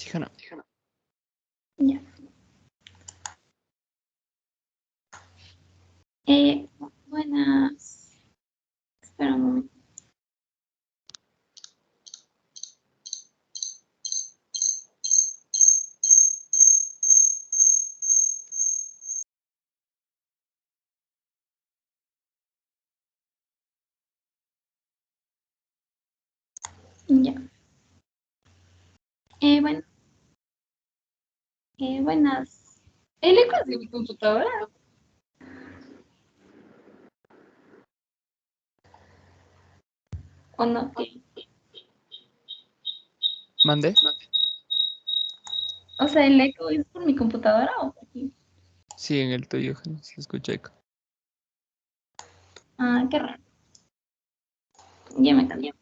Sí, Hanna. Ya. Buenas. Espera un momento. Ya. Bueno, buenas. ¿El eco es de mi computadora o no? ¿Mande? O sea, ¿el eco es por mi computadora o por aquí? Sí, en el tuyo, Hanna, se escucha eco. Ah, qué raro. Ya me cambié.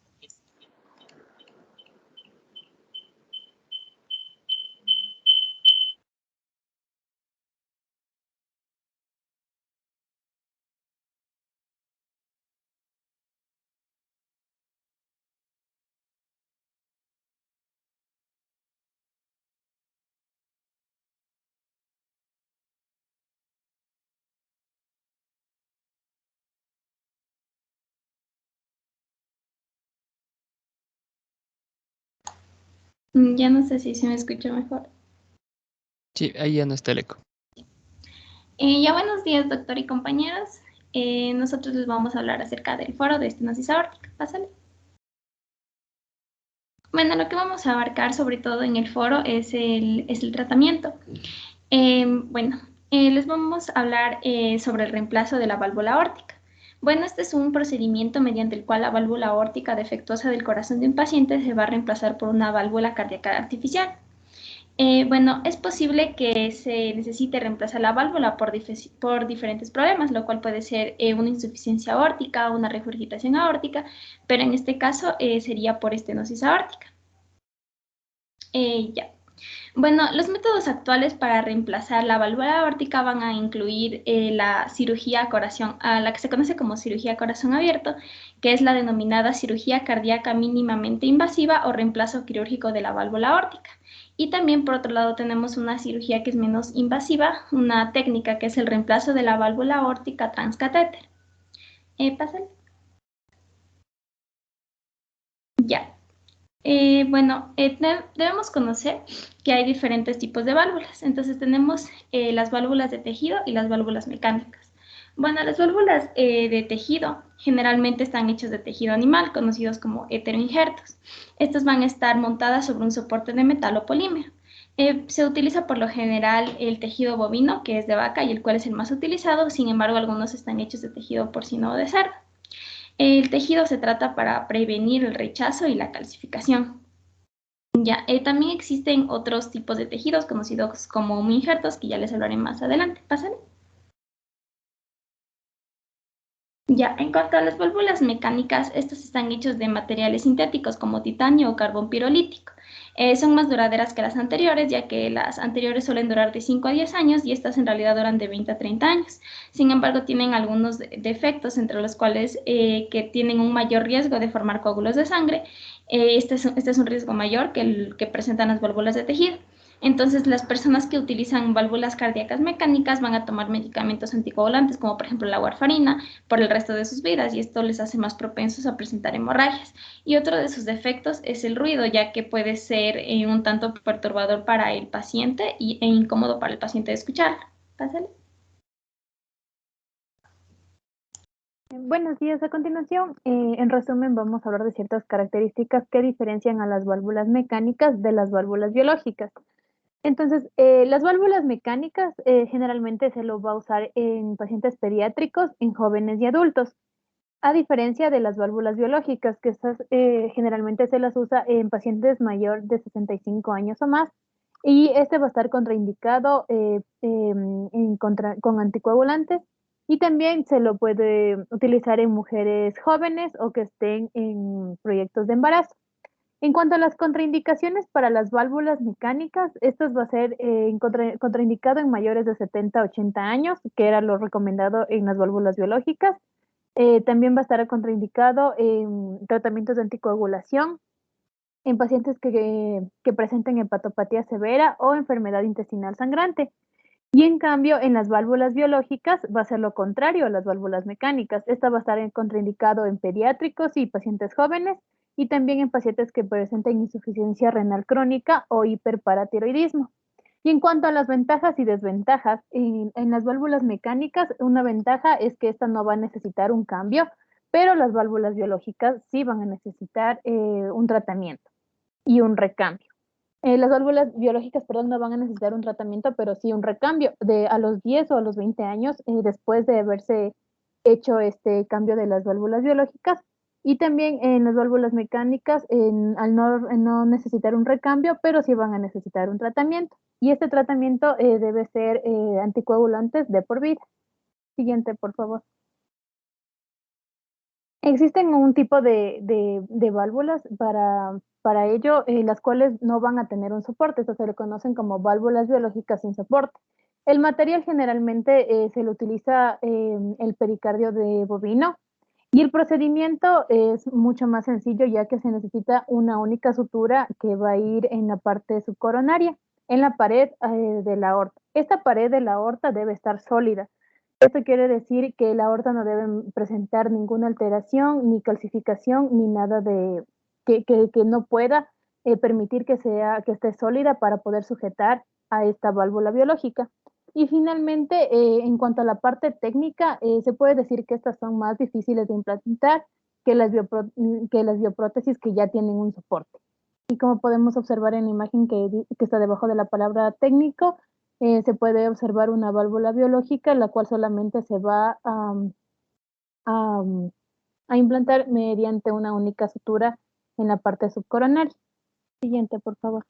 Ya no sé si se me escucha mejor. Sí, ahí ya no está el eco. Ya buenos días, doctor y compañeros. Nosotros les vamos a hablar acerca del foro de estenosis aórtica. Pásale. Bueno, lo que vamos a abarcar sobre todo en el foro es el tratamiento. Bueno, les vamos a hablar sobre el reemplazo de la válvula aórtica. Bueno, este es un procedimiento mediante el cual la válvula aórtica defectuosa del corazón de un paciente se va a reemplazar por una válvula cardíaca artificial. Bueno, es posible que se necesite reemplazar la válvula por diferentes problemas, lo cual puede ser una insuficiencia aórtica, una regurgitación aórtica, pero en este caso sería por estenosis aórtica. Ya. Bueno, los métodos actuales para reemplazar la válvula aórtica van a incluir la cirugía a corazón, a la que se conoce como cirugía a corazón abierto, que es la denominada cirugía cardíaca mínimamente invasiva o reemplazo quirúrgico de la válvula aórtica. Y también, por otro lado, tenemos una cirugía que es menos invasiva, una técnica que es el reemplazo de la válvula aórtica transcatéter. Pásale. Ya. Bueno, debemos conocer que hay diferentes tipos de válvulas. Entonces tenemos las válvulas de tejido y las válvulas mecánicas. Bueno, las válvulas de tejido generalmente están hechas de tejido animal, conocidos como heteroinjertos. Estas van a estar montadas sobre un soporte de metal o polímero. Se utiliza por lo general el tejido bovino, que es de vaca y el cual es el más utilizado. Sin embargo, algunos están hechos de tejido porcino o de cerdo. El tejido se trata para prevenir el rechazo y la calcificación. Ya, también existen otros tipos de tejidos conocidos como injertos, que ya les hablaré más adelante. Pásale. Ya, en cuanto a las válvulas mecánicas, estas están hechas de materiales sintéticos como titanio o carbón pirolítico. Son más duraderas que las anteriores, ya que las anteriores suelen durar de 5 a 10 años y estas en realidad duran de 20 a 30 años. Sin embargo, tienen algunos defectos, entre los cuales que tienen un mayor riesgo de formar coágulos de sangre. Este es un riesgo mayor que el que presentan las válvulas de tejido. Entonces, las personas que utilizan válvulas cardíacas mecánicas van a tomar medicamentos anticoagulantes, como por ejemplo la warfarina, por el resto de sus vidas, y esto les hace más propensos a presentar hemorragias. Y otro de sus defectos es el ruido, ya que puede ser un tanto perturbador para el paciente e incómodo para el paciente de escucharlo. Pásale. Buenos días. A continuación, en resumen, vamos a hablar de ciertas características que diferencian a las válvulas mecánicas de las válvulas biológicas. Entonces, las válvulas mecánicas generalmente se lo va a usar en pacientes pediátricos, en jóvenes y adultos, a diferencia de las válvulas biológicas, que estas generalmente se las usa en pacientes mayor de 65 años o más, y este va a estar contraindicado con anticoagulantes, y también se lo puede utilizar en mujeres jóvenes o que estén en proyectos de embarazo. En cuanto a las contraindicaciones para las válvulas mecánicas, esto va a ser contraindicado en mayores de 70 a 80 años, que era lo recomendado en las válvulas biológicas. También va a estar contraindicado en tratamientos de anticoagulación, en pacientes que presenten hepatopatía severa o enfermedad intestinal sangrante. Y en cambio, en las válvulas biológicas va a ser lo contrario a las válvulas mecánicas. Esta va a estar contraindicado en pediátricos y pacientes jóvenes y también en pacientes que presenten insuficiencia renal crónica o hiperparatiroidismo. Y en cuanto a las ventajas y desventajas, en las válvulas mecánicas, una ventaja es que esta no va a necesitar un cambio, pero las válvulas biológicas sí van a necesitar un tratamiento y un recambio. Las válvulas biológicas, perdón, no van a necesitar un tratamiento, pero sí un recambio a los 10 o a los 20 años después de haberse hecho este cambio de las válvulas biológicas. Y también en las válvulas mecánicas, al no necesitar un recambio, pero sí van a necesitar un tratamiento. Y este tratamiento debe ser anticoagulantes de por vida. Siguiente, por favor. Existen un tipo de válvulas para ello, las cuales no van a tener un soporte, eso se le conocen como válvulas biológicas sin soporte. El material generalmente se le utiliza el pericardio de bovino y el procedimiento es mucho más sencillo ya que se necesita una única sutura que va a ir en la parte subcoronaria, en la pared de la aorta. Esta pared de la aorta debe estar sólida. Esto quiere decir que la aorta no debe presentar ninguna alteración, ni calcificación, ni nada de que no pueda permitir que esté sólida para poder sujetar a esta válvula biológica. Y finalmente, en cuanto a la parte técnica, se puede decir que estas son más difíciles de implantar que las bioprótesis que ya tienen un soporte. Y como podemos observar en la imagen que está debajo de la palabra técnico, se puede observar una válvula biológica, la cual solamente se va a implantar mediante una única sutura en la parte subcoronaria. Siguiente, por favor.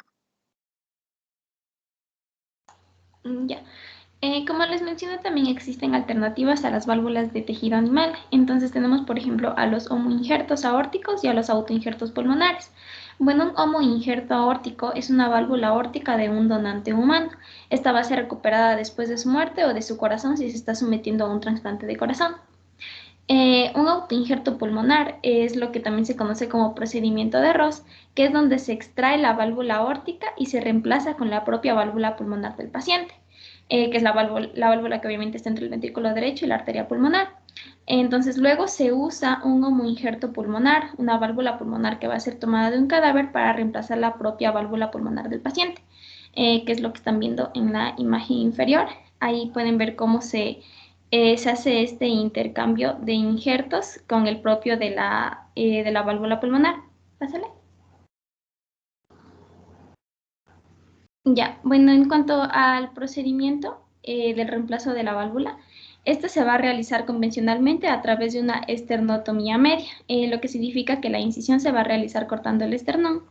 Ya. Como les mencioné, también existen alternativas a las válvulas de tejido animal. Entonces tenemos, por ejemplo, a los homoinjertos aórticos y a los autoinjertos pulmonares. Bueno, un homoinjerto aórtico es una válvula aórtica de un donante humano. Esta va a ser recuperada después de su muerte o de su corazón si se está sometiendo a un trasplante de corazón. Un autoinjerto pulmonar es lo que también se conoce como procedimiento de Ross, que es donde se extrae la válvula aórtica y se reemplaza con la propia válvula pulmonar del paciente, que es la válvula que obviamente está entre el ventrículo derecho y la arteria pulmonar. Entonces luego se usa un homoinjerto pulmonar, una válvula pulmonar que va a ser tomada de un cadáver para reemplazar la propia válvula pulmonar del paciente, que es lo que están viendo en la imagen inferior. Ahí pueden ver cómo se hace este intercambio de injertos con el propio de la válvula pulmonar. Pásale. Ya, bueno, en cuanto al procedimiento del reemplazo de la válvula, este se va a realizar convencionalmente a través de una esternotomía media, lo que significa que la incisión se va a realizar cortando el esternón.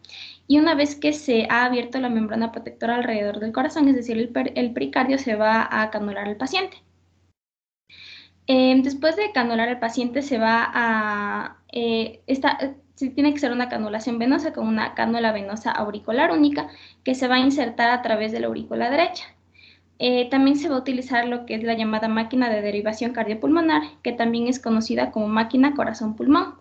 Y una vez que se ha abierto la membrana protectora alrededor del corazón, es decir, el pericardio, se va a canular al paciente. Después de canular al paciente se va a... tiene que ser una canulación venosa con una cánula venosa auricular única que se va a insertar a través de la aurícula derecha. También se va a utilizar lo que es la llamada máquina de derivación cardiopulmonar, que también es conocida como máquina corazón-pulmón.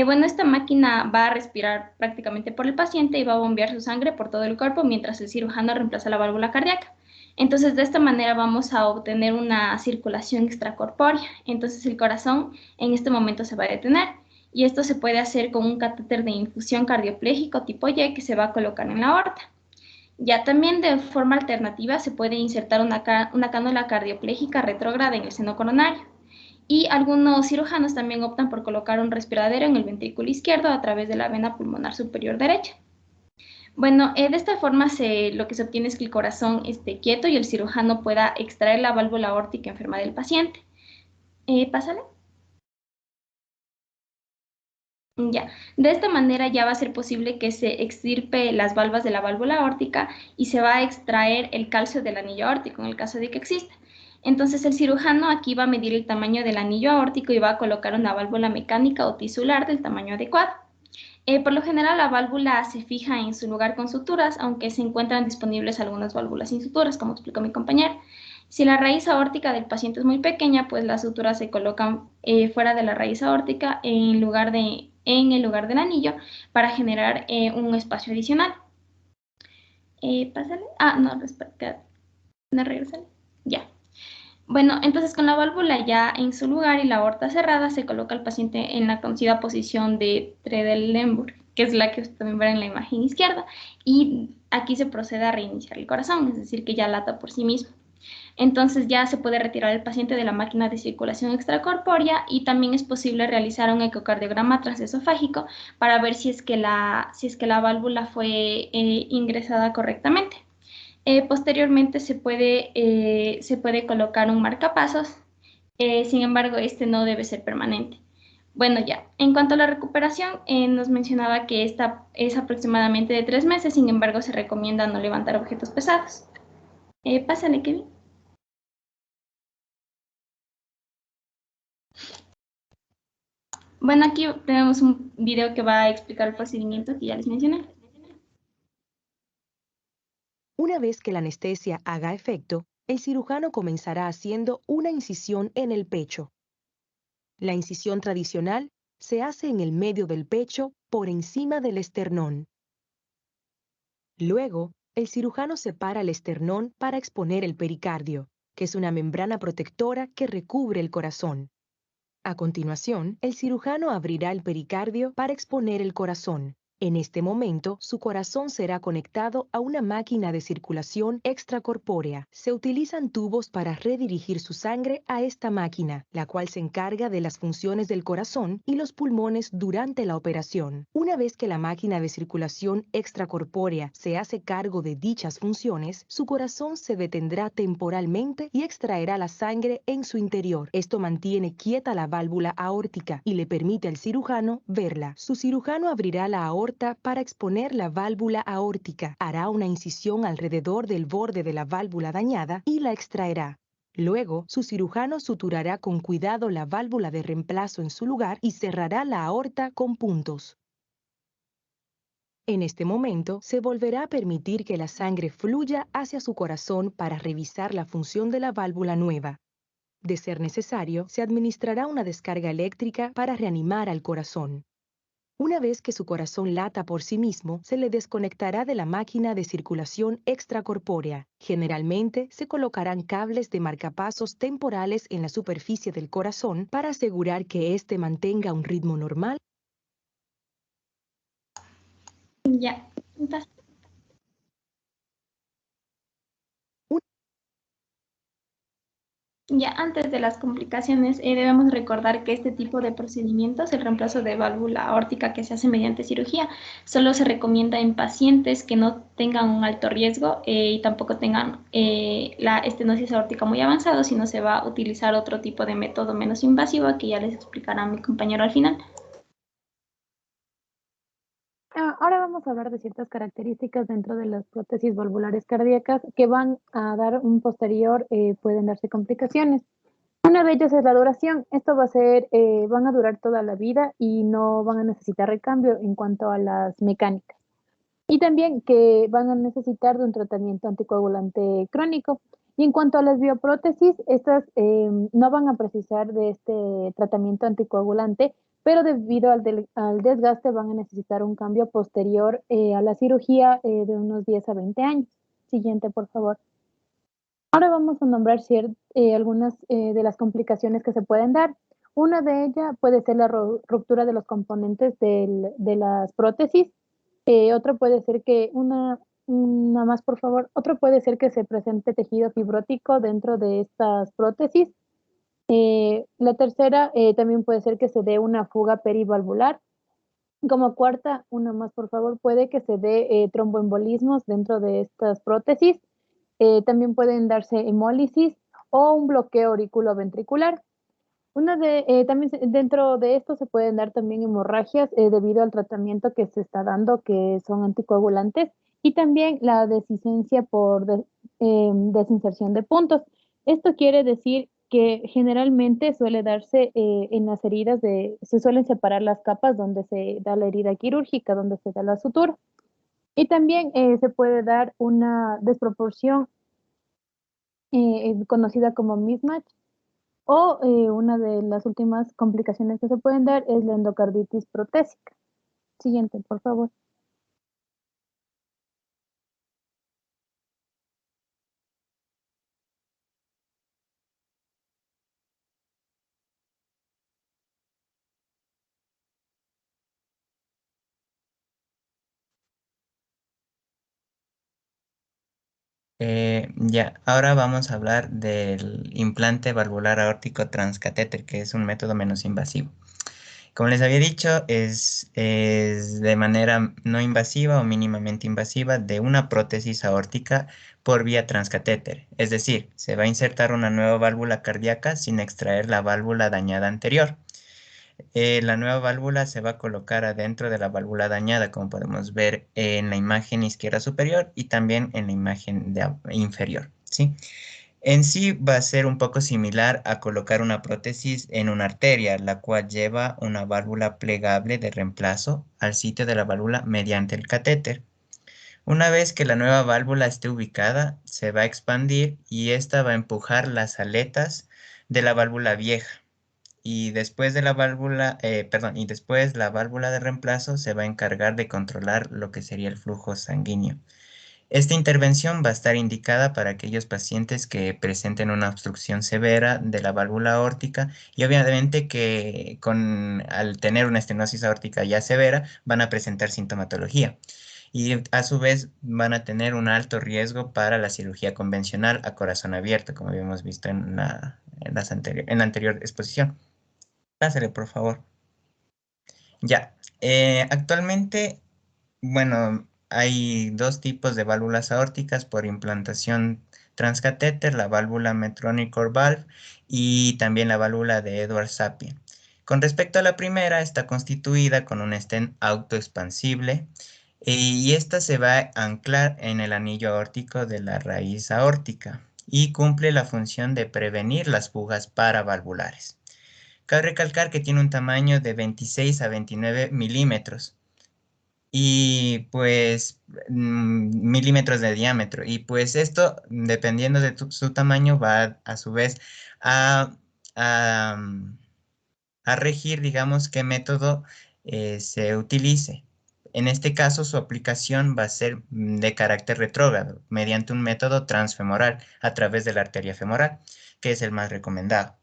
Bueno, esta máquina va a respirar prácticamente por el paciente y va a bombear su sangre por todo el cuerpo mientras el cirujano reemplaza la válvula cardíaca. Entonces, de esta manera vamos a obtener una circulación extracorpórea. Entonces, el corazón en este momento se va a detener. Y esto se puede hacer con un catéter de infusión cardiopléjico tipo Y que se va a colocar en la aorta. Ya también de forma alternativa se puede insertar una cánula cardiopléjica retrógrada en el seno coronario. Y algunos cirujanos también optan por colocar un respiradero en el ventrículo izquierdo a través de la vena pulmonar superior derecha. Bueno, de esta forma lo que se obtiene es que el corazón esté quieto y el cirujano pueda extraer la válvula aórtica enferma del paciente. Pásale. Ya, de esta manera ya va a ser posible que se extirpe las valvas de la válvula aórtica y se va a extraer el calcio del anillo aórtico en el caso de que exista. Entonces el cirujano aquí va a medir el tamaño del anillo aórtico y va a colocar una válvula mecánica o tisular del tamaño adecuado. Por lo general la válvula se fija en su lugar con suturas, aunque se encuentran disponibles algunas válvulas sin suturas, como explicó mi compañera. Si la raíz aórtica del paciente es muy pequeña, pues las suturas se colocan fuera de la raíz aórtica en lugar de en el lugar del anillo para generar un espacio adicional. Pásale. No, no, regresale. Ya. Bueno, entonces con la válvula ya en su lugar y la aorta cerrada, se coloca al paciente en la conocida posición de Trendelenburg, que es la que usted también ve en la imagen izquierda, y aquí se procede a reiniciar el corazón, es decir, que ya lata por sí mismo. Entonces ya se puede retirar el paciente de la máquina de circulación extracorpórea y también es posible realizar un ecocardiograma transesofágico para ver si es que la válvula fue ingresada correctamente. Posteriormente se puede colocar un marcapasos, sin embargo, este no debe ser permanente. Bueno, ya, en cuanto a la recuperación, nos mencionaba que esta es aproximadamente de 3 meses, sin embargo, se recomienda no levantar objetos pesados. Pásale, Kevin. Bueno, aquí tenemos un video que va a explicar el procedimiento que ya les mencioné. Una vez que la anestesia haga efecto, el cirujano comenzará haciendo una incisión en el pecho. La incisión tradicional se hace en el medio del pecho por encima del esternón. Luego, el cirujano separa el esternón para exponer el pericardio, que es una membrana protectora que recubre el corazón. A continuación, el cirujano abrirá el pericardio para exponer el corazón. En este momento, su corazón será conectado a una máquina de circulación extracorpórea. Se utilizan tubos para redirigir su sangre a esta máquina, la cual se encarga de las funciones del corazón y los pulmones durante la operación. Una vez que la máquina de circulación extracorpórea se hace cargo de dichas funciones, su corazón se detendrá temporalmente y extraerá la sangre en su interior. Esto mantiene quieta la válvula aórtica y le permite al cirujano verla. Su cirujano abrirá la aorta para exponer la válvula aórtica. Hará una incisión alrededor del borde de la válvula dañada y la extraerá. Luego, su cirujano suturará con cuidado la válvula de reemplazo en su lugar y cerrará la aorta con puntos. En este momento, se volverá a permitir que la sangre fluya hacia su corazón para revisar la función de la válvula nueva. De ser necesario, se administrará una descarga eléctrica para reanimar al corazón. Una vez que su corazón lata por sí mismo, se le desconectará de la máquina de circulación extracorpórea. Generalmente, se colocarán cables de marcapasos temporales en la superficie del corazón para asegurar que éste mantenga un ritmo normal. Ya, entonces, ya antes de las complicaciones, debemos recordar que este tipo de procedimientos, el reemplazo de válvula aórtica que se hace mediante cirugía, solo se recomienda en pacientes que no tengan un alto riesgo y tampoco tengan la estenosis aórtica muy avanzada, sino se va a utilizar otro tipo de método menos invasivo que ya les explicará mi compañero al final. Ahora vamos a hablar de ciertas características dentro de las prótesis valvulares cardíacas que van a dar un posterior, pueden darse complicaciones. Una de ellas es la duración. Esto va a ser, van a durar toda la vida y no van a necesitar recambio en cuanto a las mecánicas. Y también que van a necesitar de un tratamiento anticoagulante crónico. Y en cuanto a las bioprótesis, estas no van a precisar de este tratamiento anticoagulante, pero debido al desgaste van a necesitar un cambio posterior a la cirugía de unos 10 a 20 años. Siguiente, por favor. Ahora vamos a nombrar algunas de las complicaciones que se pueden dar. Una de ellas puede ser la ruptura de los componentes de las prótesis. Otro puede ser que una más por favor, otro puede ser que se presente tejido fibrótico dentro de estas prótesis. La tercera también puede ser que se dé una fuga perivalvular. Como cuarta, una más por favor, puede que se dé tromboembolismos dentro de estas prótesis. También pueden darse hemólisis o un bloqueo auriculoventricular. También dentro de esto se pueden dar también hemorragias debido al tratamiento que se está dando, que son anticoagulantes, y también la dehiscencia por desinserción de puntos. Esto quiere decir que generalmente suele darse en las heridas se suelen separar las capas donde se da la herida quirúrgica, donde se da la sutura. Y también se puede dar una desproporción conocida como mismatch, O una de las últimas complicaciones que se pueden dar es la endocarditis protésica. Siguiente, por favor. Ya, ahora vamos a hablar del implante valvular aórtico transcatéter, que es un método menos invasivo. Como les había dicho, es de manera no invasiva o mínimamente invasiva de una prótesis aórtica por vía transcatéter. Es decir, se va a insertar una nueva válvula cardíaca sin extraer la válvula dañada anterior. La nueva válvula se va a colocar adentro de la válvula dañada, como podemos ver en la imagen izquierda superior y también en la imagen inferior, ¿sí? En sí va a ser un poco similar a colocar una prótesis en una arteria, la cual lleva una válvula plegable de reemplazo al sitio de la válvula mediante el catéter. Una vez que la nueva válvula esté ubicada, se va a expandir y esta va a empujar las aletas de la válvula vieja. Y después de la válvula, y después la válvula de reemplazo se va a encargar de controlar lo que sería el flujo sanguíneo. Esta intervención va a estar indicada para aquellos pacientes que presenten una obstrucción severa de la válvula aórtica y obviamente que al tener una estenosis aórtica ya severa van a presentar sintomatología y a su vez van a tener un alto riesgo para la cirugía convencional a corazón abierto, como habíamos visto en la anterior exposición. Pásale, por favor. Ya. Actualmente, bueno, hay dos tipos de válvulas aórticas por implantación transcatéter, la válvula Medtronic Valve y también la válvula de Edwards Sapien. Con respecto a la primera, está constituida con un stent autoexpansible y esta se va a anclar en el anillo aórtico de la raíz aórtica y cumple la función de prevenir las fugas paravalvulares. Cabe recalcar que tiene un tamaño de 26 a 29 milímetros y pues milímetros de diámetro. Y pues esto, dependiendo de su tamaño, va a su vez a, a, a regir, digamos, qué método se utilice. En este caso, su aplicación va a ser de carácter retrógrado, mediante un método transfemoral a través de la arteria femoral, que es el más recomendado.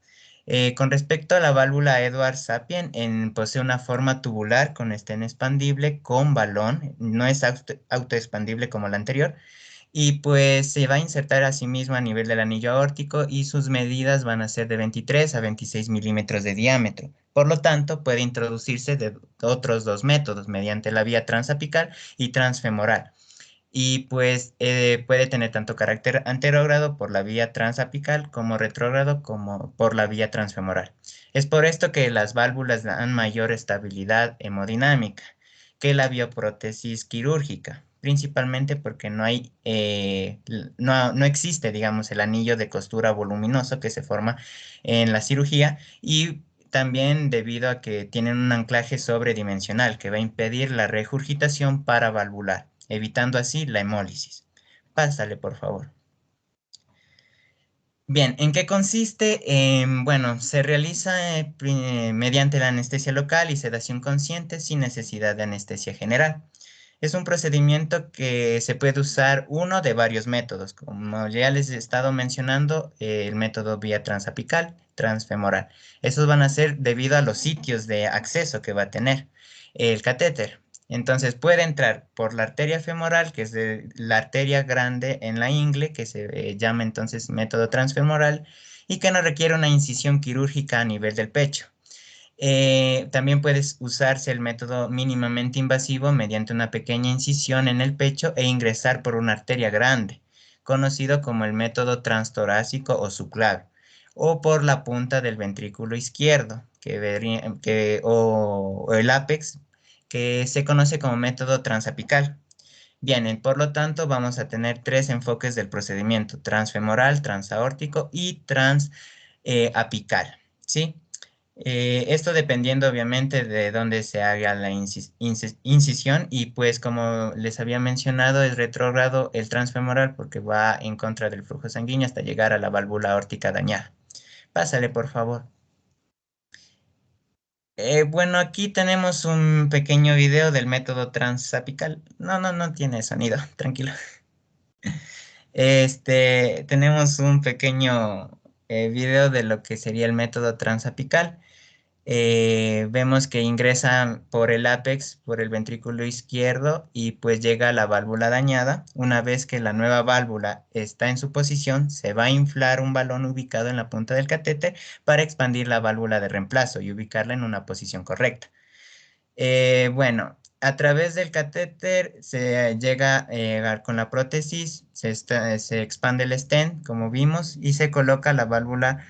Con respecto a la válvula Edwards Sapien, posee una forma tubular con estén expandible con balón, no es autoexpandible como la anterior, y pues se va a insertar a sí mismo a nivel del anillo aórtico y sus medidas van a ser de 23 a 26 milímetros de diámetro. Por lo tanto, puede introducirse de otros dos métodos, mediante la vía transapical y transfemoral. Y pues puede tener tanto carácter anterógrado por la vía transapical como retrógrado como por la vía transfemoral. Es por esto que las válvulas dan mayor estabilidad hemodinámica que la bioprótesis quirúrgica, principalmente porque no existe, digamos, el anillo de costura voluminoso que se forma en la cirugía y también debido a que tienen un anclaje sobredimensional que va a impedir la regurgitación paravalvular, evitando así la hemólisis. Pásale, por favor. Bien, ¿en qué consiste? Bueno, se realiza mediante la anestesia local y sedación consciente sin necesidad de anestesia general. Es un procedimiento que se puede usar uno de varios métodos, como ya les he estado mencionando, el método vía transapical, transfemoral. Esos van a ser debido a los sitios de acceso que va a tener el catéter. Entonces puede entrar por la arteria femoral, que es la arteria grande en la ingle, que se llama entonces método transfemoral, y que no requiere una incisión quirúrgica a nivel del pecho. También puedes usarse el método mínimamente invasivo mediante una pequeña incisión en el pecho e ingresar por una arteria grande, conocido como el método transtorácico o subclavio, o por la punta del ventrículo izquierdo, o el ápex, que se conoce como método transapical. Bien, por lo tanto, vamos a tener tres enfoques del procedimiento: transfemoral, transaórtico y transapical, ¿sí? Esto dependiendo obviamente de dónde se haga la incisión y pues como les había mencionado es retrógrado el transfemoral porque va en contra del flujo sanguíneo hasta llegar a la válvula aórtica dañada. Pásale, por favor. Bueno, aquí tenemos un pequeño video del método transapical. No tiene sonido, tranquilo. Tenemos un pequeño video de lo que sería el método transapical. Vemos que ingresa por el ápex, por el ventrículo izquierdo y pues llega a la válvula dañada. Una vez que la nueva válvula está en su posición, se va a inflar un balón ubicado en la punta del catéter para expandir la válvula de reemplazo y ubicarla en una posición correcta. Bueno, a través del catéter se llega con la prótesis, se expande el stent, como vimos, y se coloca la válvula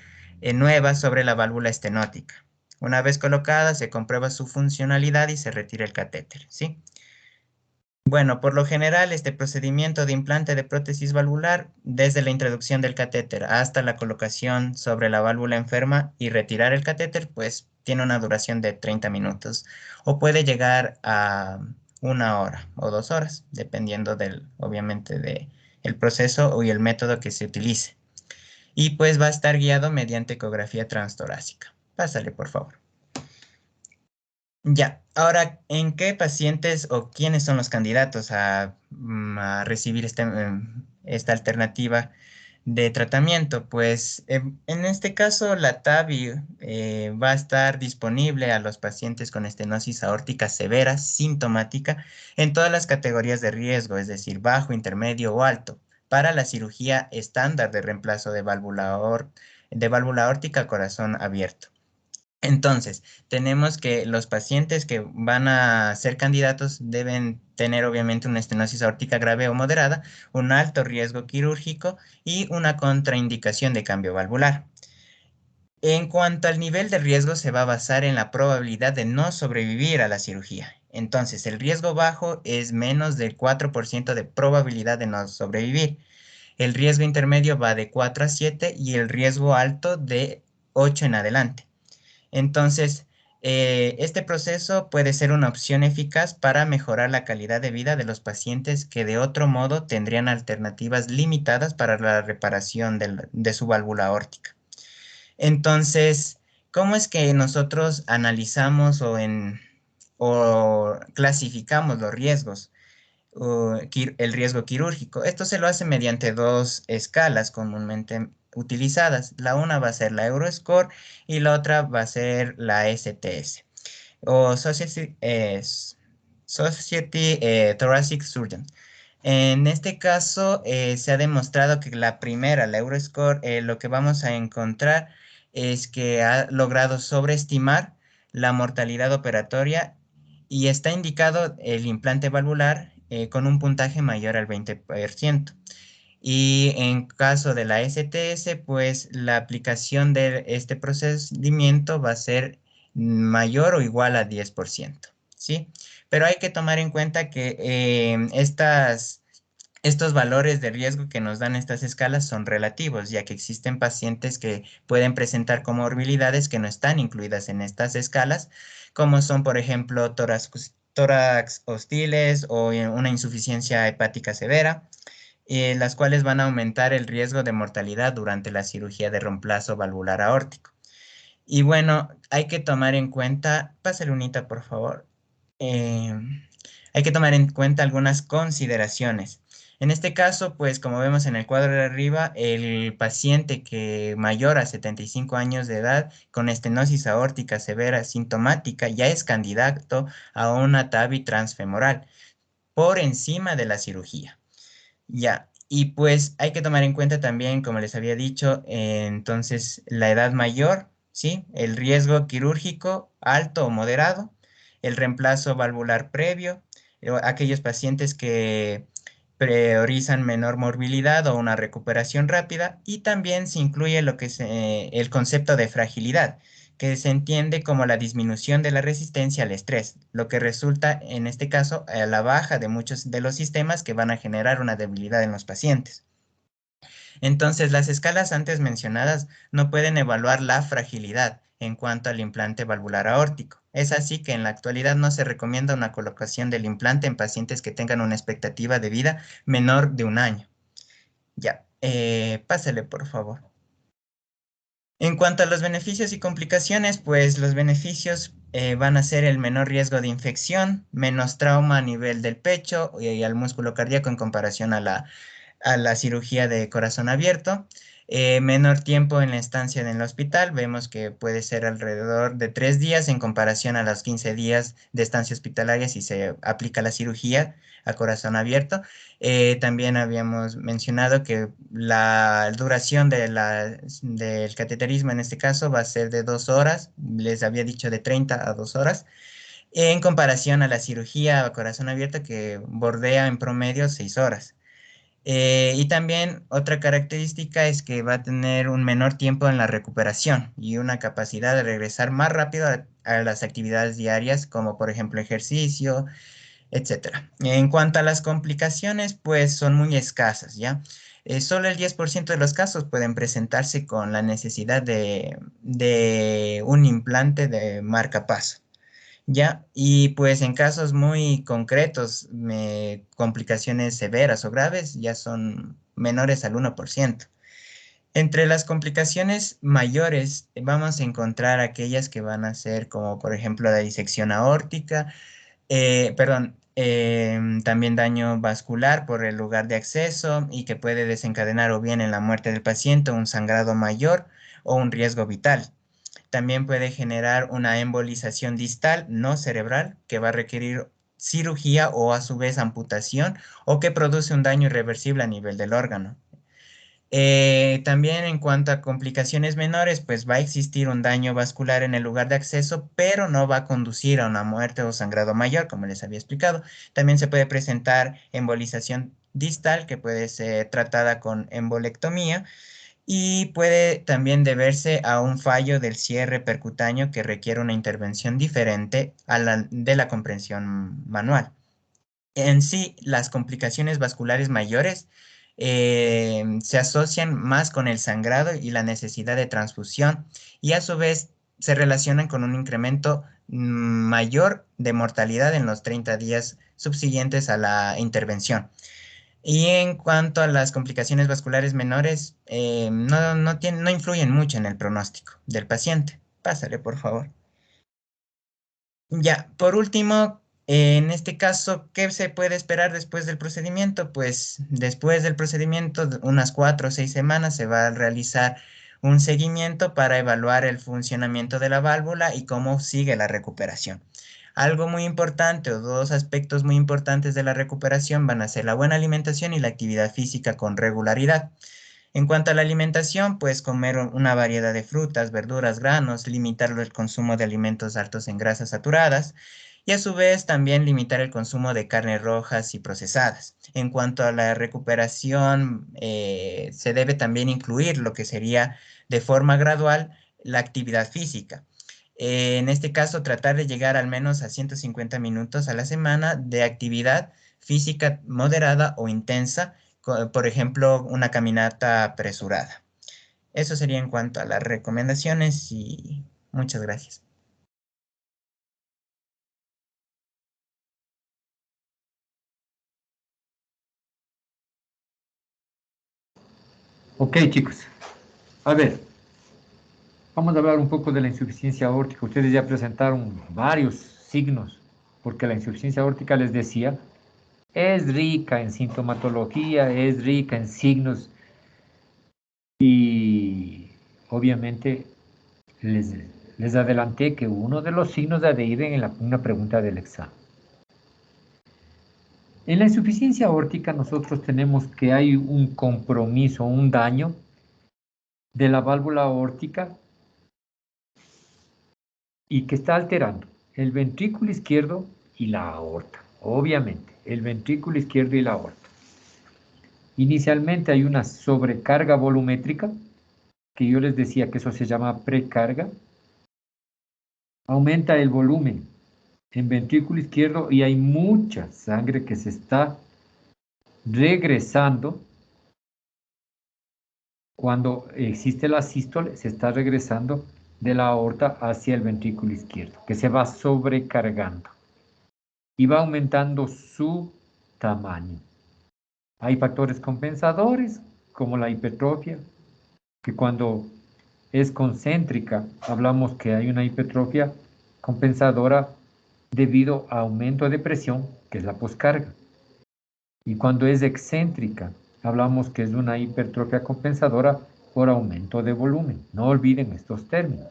nueva sobre la válvula estenótica. Una vez colocada, se comprueba su funcionalidad y se retira el catéter, ¿sí? Bueno, por lo general, este procedimiento de implante de prótesis valvular, desde la introducción del catéter hasta la colocación sobre la válvula enferma y retirar el catéter, pues tiene una duración de 30 minutos o puede llegar a 1 hora o 2 horas, dependiendo obviamente, del proceso y el método que se utilice. Y pues va a estar guiado mediante ecografía transtorácica. Pásale, por favor. Ya, ahora, ¿en qué pacientes o quiénes son los candidatos a recibir esta alternativa de tratamiento? Pues en este caso la TAVI va a estar disponible a los pacientes con estenosis aórtica severa, sintomática, en todas las categorías de riesgo, es decir, bajo, intermedio o alto, para la cirugía estándar de reemplazo de válvula aórtica a corazón abierto. Entonces, tenemos que los pacientes que van a ser candidatos deben tener obviamente una estenosis aórtica grave o moderada, un alto riesgo quirúrgico y una contraindicación de cambio valvular. En cuanto al nivel de riesgo, se va a basar en la probabilidad de no sobrevivir a la cirugía. Entonces, el riesgo bajo es menos del 4% de probabilidad de no sobrevivir. El riesgo intermedio va de 4 a 7 y el riesgo alto de 8 en adelante. Entonces, este proceso puede ser una opción eficaz para mejorar la calidad de vida de los pacientes que de otro modo tendrían alternativas limitadas para la reparación de su válvula aórtica. Entonces, ¿cómo es que nosotros analizamos o clasificamos los riesgos? El riesgo quirúrgico. Esto se lo hace mediante dos escalas comúnmente utilizadas. La una va a ser la Euroscore y la otra va a ser la STS o Society Thoracic Surgeon. En este caso se ha demostrado que la primera, la Euroscore, lo que vamos a encontrar es que ha logrado sobreestimar la mortalidad operatoria y está indicado el implante valvular con un puntaje mayor al 20%. Y en caso de la STS, pues la aplicación de este procedimiento va a ser mayor o igual a 10%, ¿sí? Pero hay que tomar en cuenta que estos valores de riesgo que nos dan estas escalas son relativos, ya que existen pacientes que pueden presentar comorbilidades que no están incluidas en estas escalas, como son, por ejemplo, tórax hostiles o una insuficiencia hepática severa, las cuales van a aumentar el riesgo de mortalidad durante la cirugía de reemplazo valvular aórtico. Y bueno, hay que tomar en cuenta, pásale unita por favor, hay que tomar en cuenta algunas consideraciones. En este caso, pues como vemos en el cuadro de arriba, el paciente que mayor a 75 años de edad con estenosis aórtica severa sintomática ya es candidato a una TAVI transfemoral por encima de la cirugía. Ya, y pues hay que tomar en cuenta también, como les había dicho, entonces la edad mayor, ¿sí? El riesgo quirúrgico alto o moderado, el reemplazo valvular previo, aquellos pacientes que priorizan menor morbilidad o una recuperación rápida, y también se incluye lo que es el concepto de fragilidad, que se entiende como la disminución de la resistencia al estrés, lo que resulta en este caso a la baja de muchos de los sistemas que van a generar una debilidad en los pacientes. Entonces, las escalas antes mencionadas no pueden evaluar la fragilidad en cuanto al implante valvular aórtico. Es así que en la actualidad no se recomienda una colocación del implante en pacientes que tengan una expectativa de vida menor de 1 año. Ya, pásale por favor. En cuanto a los beneficios y complicaciones, pues los beneficios van a ser el menor riesgo de infección, menos trauma a nivel del pecho y al músculo cardíaco en comparación a la cirugía de corazón abierto. Menor tiempo en la estancia en el hospital, vemos que puede ser alrededor de 3 días en comparación a los 15 días de estancia hospitalaria si se aplica la cirugía a corazón abierto. También habíamos mencionado que la duración del cateterismo en este caso va a ser de 2 horas, les había dicho de 30 a 2 horas, en comparación a la cirugía a corazón abierto que bordea en promedio 6 horas. Y también otra característica es que va a tener un menor tiempo en la recuperación y una capacidad de regresar más rápido a las actividades diarias, como por ejemplo ejercicio, etcétera. En cuanto a las complicaciones, pues son muy escasas, ¿ya? Solo el 10% de los casos pueden presentarse con la necesidad de un implante de marcapaso. Ya, y pues en casos muy concretos, complicaciones severas o graves ya son menores al 1%. Entre las complicaciones mayores vamos a encontrar aquellas que van a ser como por ejemplo la disección aórtica, también daño vascular por el lugar de acceso y que puede desencadenar o bien en la muerte del paciente, un sangrado mayor o un riesgo vital. También puede generar una embolización distal no cerebral que va a requerir cirugía o a su vez amputación o que produce un daño irreversible a nivel del órgano. También en cuanto a complicaciones menores, pues va a existir un daño vascular en el lugar de acceso, pero no va a conducir a una muerte o sangrado mayor, como les había explicado. También se puede presentar embolización distal, que puede ser tratada con embolectomía, y puede también deberse a un fallo del cierre percutáneo que requiere una intervención diferente de la comprensión manual. En sí, las complicaciones vasculares mayores se asocian más con el sangrado y la necesidad de transfusión y a su vez se relacionan con un incremento mayor de mortalidad en los 30 días subsiguientes a la intervención. Y en cuanto a las complicaciones vasculares menores, no influyen mucho en el pronóstico del paciente. Pásale, por favor. Ya, por último, en este caso, ¿qué se puede esperar después del procedimiento? Pues después del procedimiento, unas 4 o 6 semanas, se va a realizar un seguimiento para evaluar el funcionamiento de la válvula y cómo sigue la recuperación. Algo muy importante o dos aspectos muy importantes de la recuperación van a ser la buena alimentación y la actividad física con regularidad. En cuanto a la alimentación, pues comer una variedad de frutas, verduras, granos, limitar el consumo de alimentos altos en grasas saturadas y a su vez también limitar el consumo de carnes rojas y procesadas. En cuanto a la recuperación, se debe también incluir lo que sería de forma gradual la actividad física. En este caso, tratar de llegar al menos a 150 minutos a la semana de actividad física moderada o intensa, por ejemplo, una caminata apresurada. Eso sería en cuanto a las recomendaciones y muchas gracias. Ok, chicos. A ver, vamos a hablar un poco de la insuficiencia aórtica. Ustedes ya presentaron varios signos, porque la insuficiencia aórtica, les decía, es rica en sintomatología, es rica en signos y obviamente les adelanté que uno de los signos ha de ir en una pregunta del examen. En la insuficiencia aórtica nosotros tenemos que hay un compromiso, un daño de la válvula aórtica y que está alterando el ventrículo izquierdo y la aorta. Obviamente, el ventrículo izquierdo y la aorta. Inicialmente hay una sobrecarga volumétrica, que yo les decía que eso se llama precarga. Aumenta el volumen en ventrículo izquierdo y hay mucha sangre que se está regresando. Cuando existe la sístole, se está regresando de la aorta hacia el ventrículo izquierdo, que se va sobrecargando y va aumentando su tamaño. Hay factores compensadores, como la hipertrofia, que cuando es concéntrica, hablamos que hay una hipertrofia compensadora debido a aumento de presión, que es la poscarga. Y cuando es excéntrica, hablamos que es una hipertrofia compensadora por aumento de volumen. No olviden estos términos.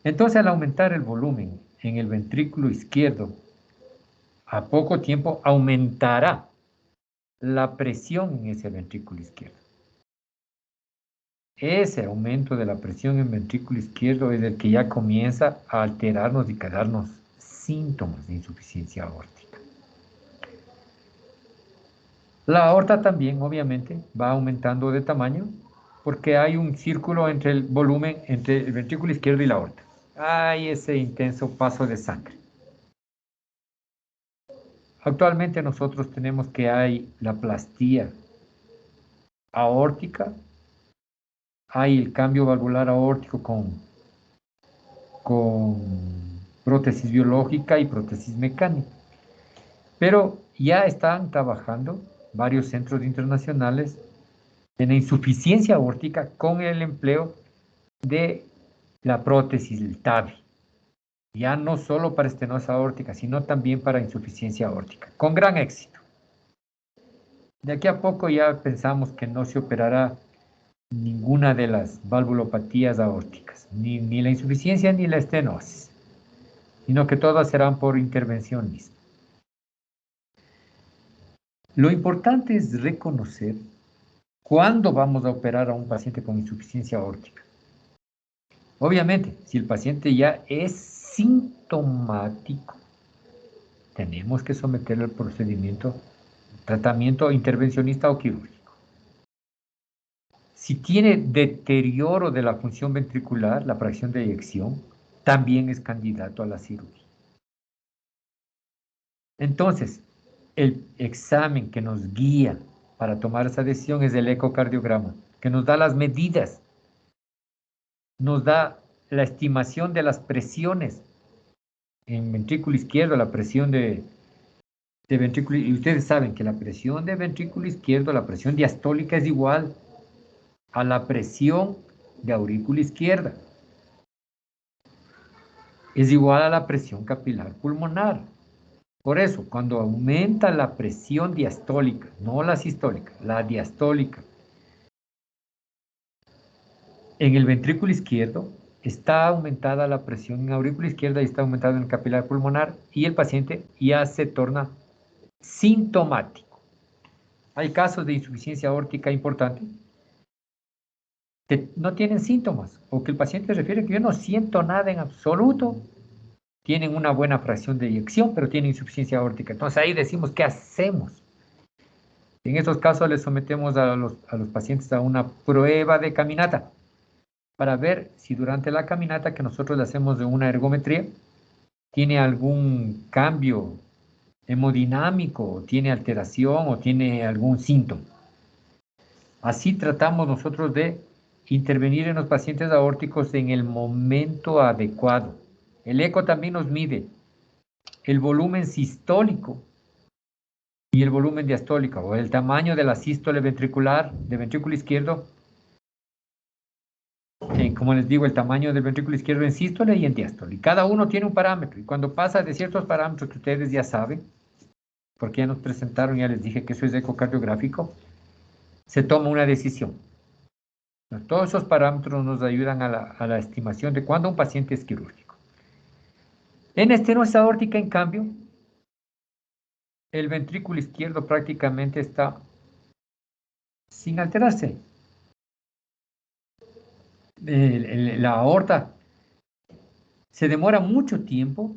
Entonces, al aumentar el volumen en el ventrículo izquierdo, a poco tiempo aumentará la presión en ese ventrículo izquierdo. Ese aumento de la presión en el ventrículo izquierdo es el que ya comienza a alterarnos y a darnos síntomas de insuficiencia aórtica. La aorta también, obviamente, va aumentando de tamaño porque hay un círculo entre el volumen, entre el ventrículo izquierdo y la aorta. Hay ese intenso paso de sangre. Actualmente nosotros tenemos que hay la plastía aórtica, hay el cambio valvular aórtico con prótesis biológica y prótesis mecánica. Pero ya están trabajando varios centros internacionales en la insuficiencia aórtica con el empleo de la prótesis, el TAVI. Ya no solo para estenosis aórtica, sino también para insuficiencia aórtica, con gran éxito. De aquí a poco ya pensamos que no se operará ninguna de las valvulopatías aórticas, ni la insuficiencia ni la estenosis, sino que todas serán por intervención misma. Lo importante es reconocer cuándo vamos a operar a un paciente con insuficiencia aórtica. Obviamente, si el paciente ya es sintomático, tenemos que someterlo al procedimiento, tratamiento intervencionista o quirúrgico. Si tiene deterioro de la función ventricular, la fracción de eyección, también es candidato a la cirugía. Entonces, el examen que nos guía para tomar esa decisión es el ecocardiograma, que nos da las medidas, nos da la estimación de las presiones en ventrículo izquierdo, la presión de ventrículo, y ustedes saben que la presión de ventrículo izquierdo, la presión diastólica es igual a la presión de aurícula izquierda. Es igual a la presión capilar pulmonar. Por eso, cuando aumenta la presión diastólica, no la sistólica, la diastólica, en el ventrículo izquierdo, está aumentada la presión en aurícula izquierda y está aumentada en el capilar pulmonar y el paciente ya se torna sintomático. Hay casos de insuficiencia aórtica importante que no tienen síntomas o que el paciente refiere que yo no siento nada en absoluto. Tienen una buena fracción de eyección, pero tienen insuficiencia aórtica. Entonces ahí decimos, ¿qué hacemos? En estos casos les sometemos a los pacientes a una prueba de caminata para ver si durante la caminata que nosotros le hacemos de una ergometría tiene algún cambio hemodinámico, o tiene alteración o tiene algún síntoma. Así tratamos nosotros de intervenir en los pacientes aórticos en el momento adecuado. El eco también nos mide el volumen sistólico y el volumen diastólico, o el tamaño de la sístole ventricular de ventrículo izquierdo. Como les digo, el tamaño del ventrículo izquierdo en sístole y en diástole. Y cada uno tiene un parámetro. Y cuando pasa de ciertos parámetros que ustedes ya saben, porque ya nos presentaron, ya les dije que eso es ecocardiográfico, se toma una decisión. Todos esos parámetros nos ayudan a la estimación de cuándo un paciente es quirúrgico. En estenosis aórtica, en cambio, el ventrículo izquierdo prácticamente está sin alterarse. La aorta se demora mucho tiempo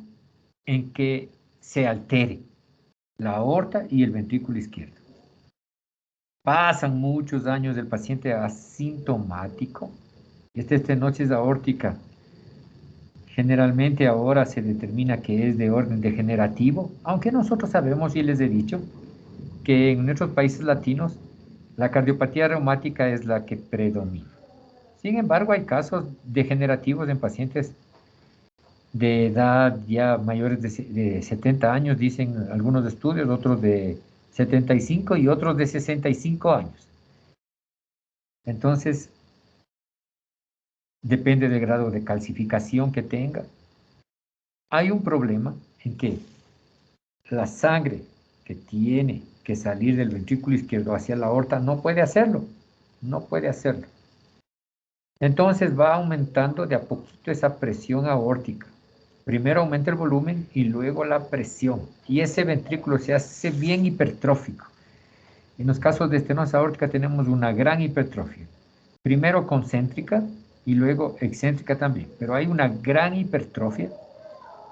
en que se altere la aorta y el ventrículo izquierdo. Pasan muchos años del paciente asintomático. Esta estenosis aórtica generalmente ahora se determina que es de orden degenerativo, aunque nosotros sabemos y les he dicho que en nuestros países latinos la cardiopatía reumática es la que predomina. Sin embargo, hay casos degenerativos en pacientes de edad ya mayores de 70 años, dicen algunos estudios, otros de 75 y otros de 65 años. Entonces, depende del grado de calcificación que tenga. Hay un problema en que la sangre que tiene que salir del ventrículo izquierdo hacia la aorta no puede hacerlo, no puede hacerlo. Entonces va aumentando de a poquito esa presión aórtica. Primero aumenta el volumen y luego la presión. Y ese ventrículo se hace bien hipertrófico. En los casos de estenosis aórtica tenemos una gran hipertrofia. Primero concéntrica y luego excéntrica también. Pero hay una gran hipertrofia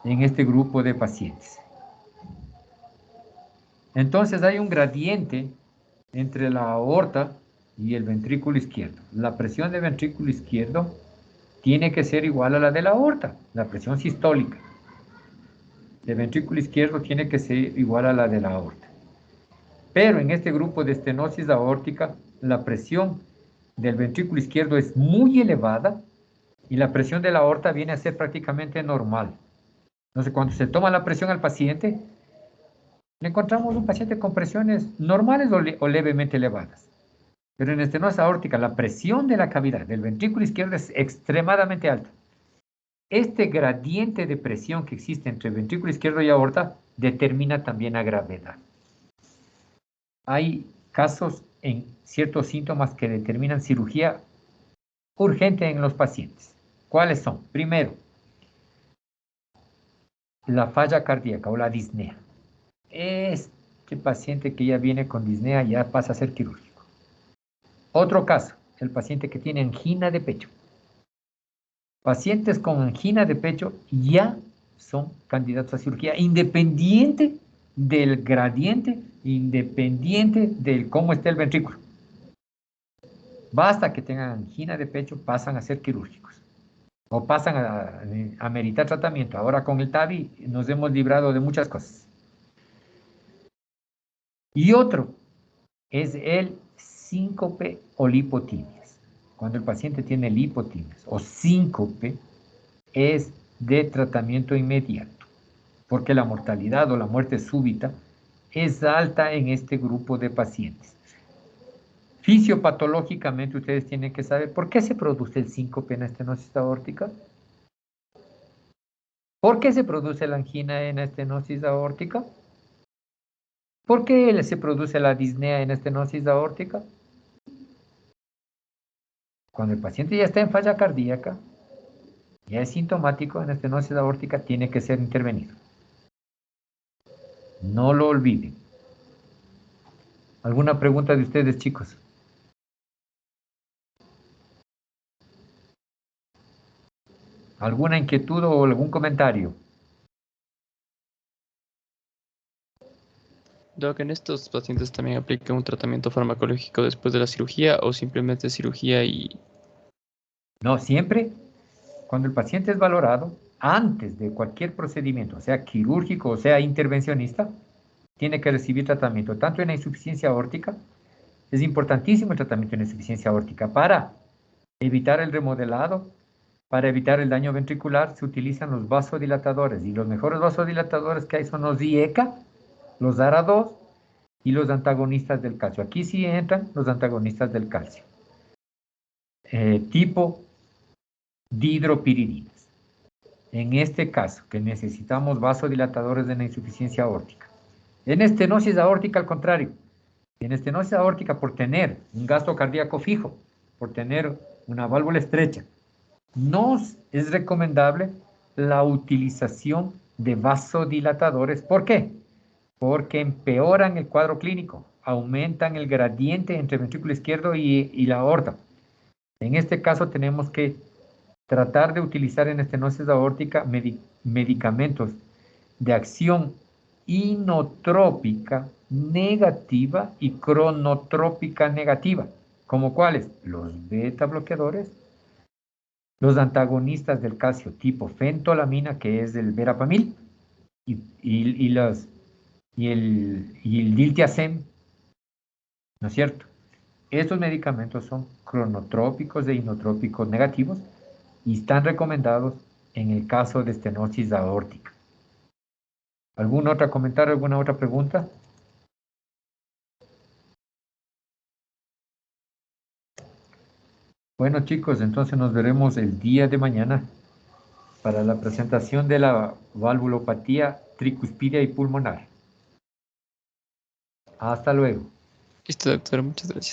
en este grupo de pacientes. Entonces hay un gradiente entre la aorta y el ventrículo izquierdo. La presión del ventrículo izquierdo tiene que ser igual a la de la aorta, la presión sistólica. El ventrículo izquierdo tiene que ser igual a la de la aorta. Pero en este grupo de estenosis aórtica, la presión del ventrículo izquierdo es muy elevada y la presión de la aorta viene a ser prácticamente normal. Entonces, cuando se toma la presión al paciente, le encontramos un paciente con presiones normales o levemente elevadas. Pero en estenosis aórtica, la presión de la cavidad del ventrículo izquierdo es extremadamente alta. Este gradiente de presión que existe entre el ventrículo izquierdo y aorta determina también la gravedad. Hay casos en ciertos síntomas que determinan cirugía urgente en los pacientes. ¿Cuáles son? Primero, la falla cardíaca o la disnea. Este paciente que ya viene con disnea ya pasa a ser quirúrgico. Otro caso, el paciente que tiene angina de pecho. Pacientes con angina de pecho ya son candidatos a cirugía, independiente del gradiente, independiente del cómo esté el ventrículo. Basta que tengan angina de pecho, pasan a ser quirúrgicos o pasan a meritar tratamiento. Ahora con el TAVI nos hemos librado de muchas cosas. Y otro es el síncope o lipotimias. Cuando el paciente tiene lipotimias o síncope, es de tratamiento inmediato, porque la mortalidad o la muerte súbita es alta en este grupo de pacientes. Fisiopatológicamente ustedes tienen que saber por qué se produce el síncope en la estenosis aórtica. ¿Por qué se produce la angina en la estenosis aórtica? ¿Por qué se produce la disnea en la estenosis aórtica? Cuando el paciente ya está en falla cardíaca, ya es sintomático en la estenosis aórtica, tiene que ser intervenido. No lo olviden. ¿Alguna pregunta de ustedes, chicos? ¿Alguna inquietud o algún comentario? Doc, ¿en estos pacientes también aplica un tratamiento farmacológico después de la cirugía o simplemente cirugía y... No, siempre cuando el paciente es valorado, antes de cualquier procedimiento, sea quirúrgico o sea intervencionista, tiene que recibir tratamiento, tanto en la insuficiencia aórtica. Es importantísimo el tratamiento en la insuficiencia aórtica para evitar el remodelado, para evitar el daño ventricular. Se utilizan los vasodilatadores y los mejores vasodilatadores que hay son los IECA, los ARA2 y los antagonistas del calcio. Aquí sí entran los antagonistas del calcio, tipo dihidropiridinas. En este caso, que necesitamos vasodilatadores de la insuficiencia aórtica. En estenosis aórtica, al contrario. En estenosis aórtica, por tener un gasto cardíaco fijo, por tener una válvula estrecha, nos es recomendable la utilización de vasodilatadores. ¿Por qué? Porque empeoran el cuadro clínico, aumentan el gradiente entre el ventrículo izquierdo y la aorta. En este caso tenemos que tratar de utilizar en estenosis aórtica medicamentos de acción inotrópica negativa y cronotrópica negativa. ¿Como cuáles? Los beta bloqueadores, los antagonistas del calcio tipo fentolamina, que es el verapamil, y el diltiazem, ¿no es cierto? Estos medicamentos son cronotrópicos e inotrópicos negativos y están recomendados en el caso de estenosis aórtica. ¿Algún otro comentario, alguna otra pregunta? Bueno, chicos, entonces nos veremos el día de mañana para la presentación de la valvulopatía tricuspidia y pulmonar. Hasta luego. Listo, doctor, muchas gracias.